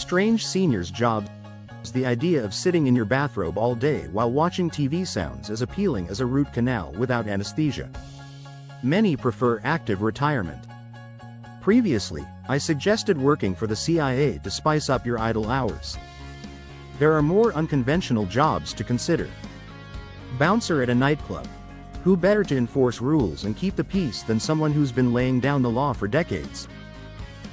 strange senior's job. The idea of sitting in your bathrobe all day while watching TV sounds as appealing as a root canal without anesthesia. Many prefer active retirement. Previously, I suggested working for the CIA to spice up your idle hours. There are more unconventional jobs to consider. Bouncer at a nightclub. Who better to enforce rules and keep the peace than someone who's been laying down the law for decades?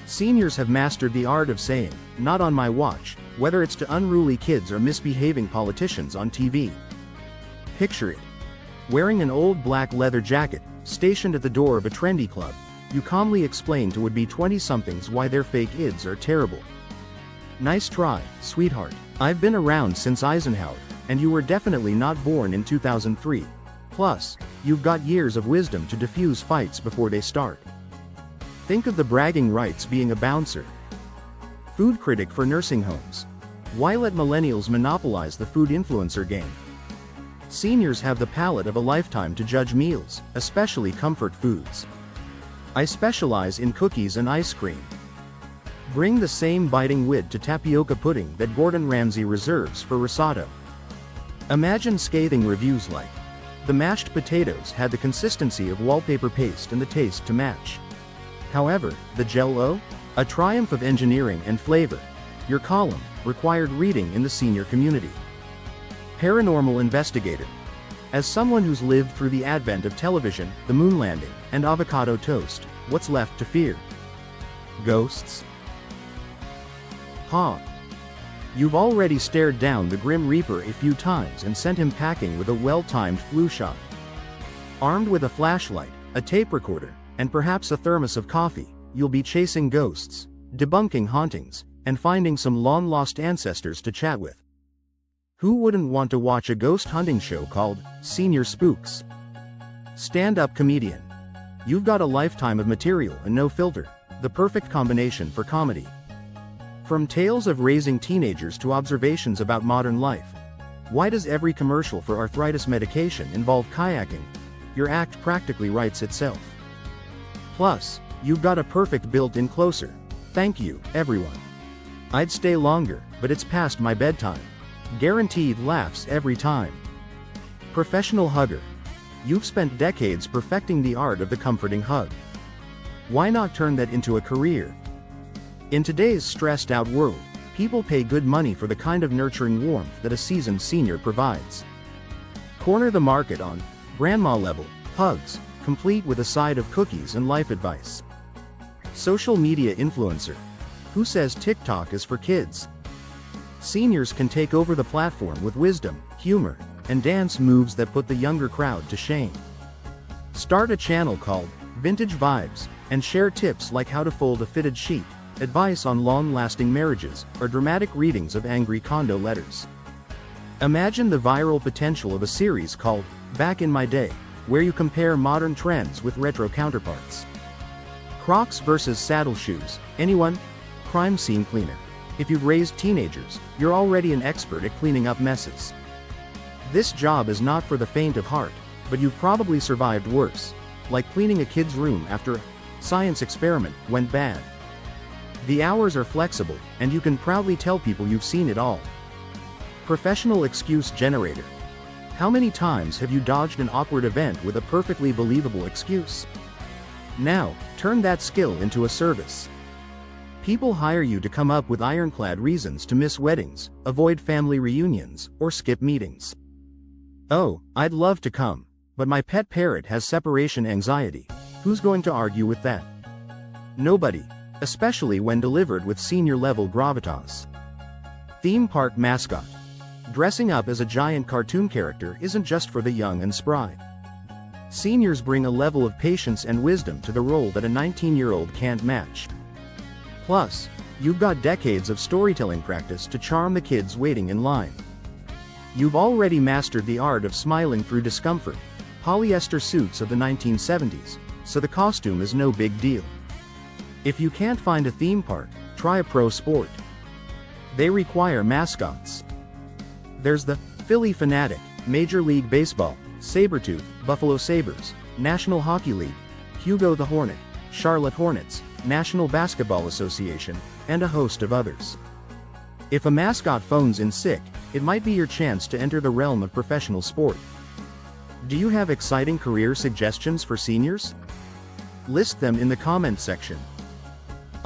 Seniors have mastered the art of saying, "Not on my watch," whether it's to unruly kids or misbehaving politicians on TV. Picture it. Wearing an old black leather jacket, stationed at the door of a trendy club, you calmly explain to would-be 20-somethings why their fake ids are terrible. Nice try, sweetheart. I've been around since Eisenhower, and you were definitely not born in 2003. Plus, you've got years of wisdom to diffuse fights before they start. Think of the bragging rights being a bouncer. Food critic for nursing homes. Why let millennials monopolize the food influencer game? Seniors have the palate of a lifetime to judge meals, especially comfort foods. I specialize in cookies and ice cream. Bring the same biting wit to tapioca pudding that Gordon Ramsay reserves for risotto. Imagine scathing reviews like, "The mashed potatoes had the consistency of wallpaper paste and the taste to match. However, the Jell-O? A triumph of engineering and flavor." Your column, required reading in the senior community. Paranormal investigator. As someone who's lived through the advent of television, the moon landing, and avocado toast, what's left to fear? Ghosts? Ha! You've already stared down the Grim Reaper a few times and sent him packing with a well-timed flu shot. Armed with a flashlight, a tape recorder, and perhaps a thermos of coffee, you'll be chasing ghosts, debunking hauntings, and finding some long-lost ancestors to chat with. Who wouldn't want to watch a ghost hunting show called Senior Spooks? Stand-up comedian. You've got a lifetime of material and no filter, the perfect combination for comedy. From tales of raising teenagers to observations about modern life. Why does every commercial for arthritis medication involve kayaking? Your act practically writes itself. Plus, you've got a perfect built-in closer. Thank you, everyone. I'd stay longer, but it's past my bedtime. Guaranteed laughs every time. Professional hugger. You've spent decades perfecting the art of the comforting hug. Why not turn that into a career? In today's stressed-out world, people pay good money for the kind of nurturing warmth that a seasoned senior provides. Corner the market on grandma-level hugs, complete with a side of cookies and life advice. Social media influencer. Who says TikTok is for kids? Seniors can take over the platform with wisdom, humor, and dance moves that put the younger crowd to shame. Start a channel called Vintage Vibes, and share tips like how to fold a fitted sheet, advice on long-lasting marriages, or dramatic readings of angry condo letters. Imagine the viral potential of a series called Back in My Day, where you compare modern trends with retro counterparts. Crocs versus saddle shoes. Anyone? Crime scene cleaner. If you've raised teenagers, you're already an expert at cleaning up messes. This job is not for the faint of heart, but you've probably survived worse, like cleaning a kid's room after a science experiment went bad. The hours are flexible, and you can proudly tell people you've seen it all. Professional excuse generator. How many times have you dodged an awkward event with a perfectly believable excuse? Now, turn that skill into a service. People hire you to come up with ironclad reasons to miss weddings, avoid family reunions, or skip meetings. Oh, I'd love to come, but my pet parrot has separation anxiety. Who's going to argue with that? Nobody, especially when delivered with senior-level gravitas. Theme park mascot. Dressing up as a giant cartoon character isn't just for the young and spry. Seniors bring a level of patience and wisdom to the role that a 19-year-old can't match. Plus, you've got decades of storytelling practice to charm the kids waiting in line. You've already mastered the art of smiling through discomfort, polyester suits of the 1970s, so the costume is no big deal. If you can't find a theme park, try a pro sport. They require mascots. There's the Philly Fanatic, Major League Baseball, Sabretooth, Buffalo Sabres, National Hockey League, Hugo the Hornet, Charlotte Hornets, National Basketball Association, and a host of others. If a mascot phones in sick, it might be your chance to enter the realm of professional sport. Do you have exciting career suggestions for seniors? List them in the comments section.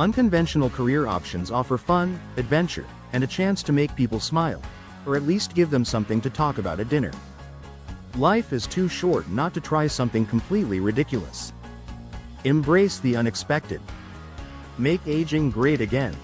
Unconventional career options offer fun, adventure, and a chance to make people smile, or at least give them something to talk about at dinner. Life is too short not to try something completely ridiculous. Embrace the unexpected. Make aging great again.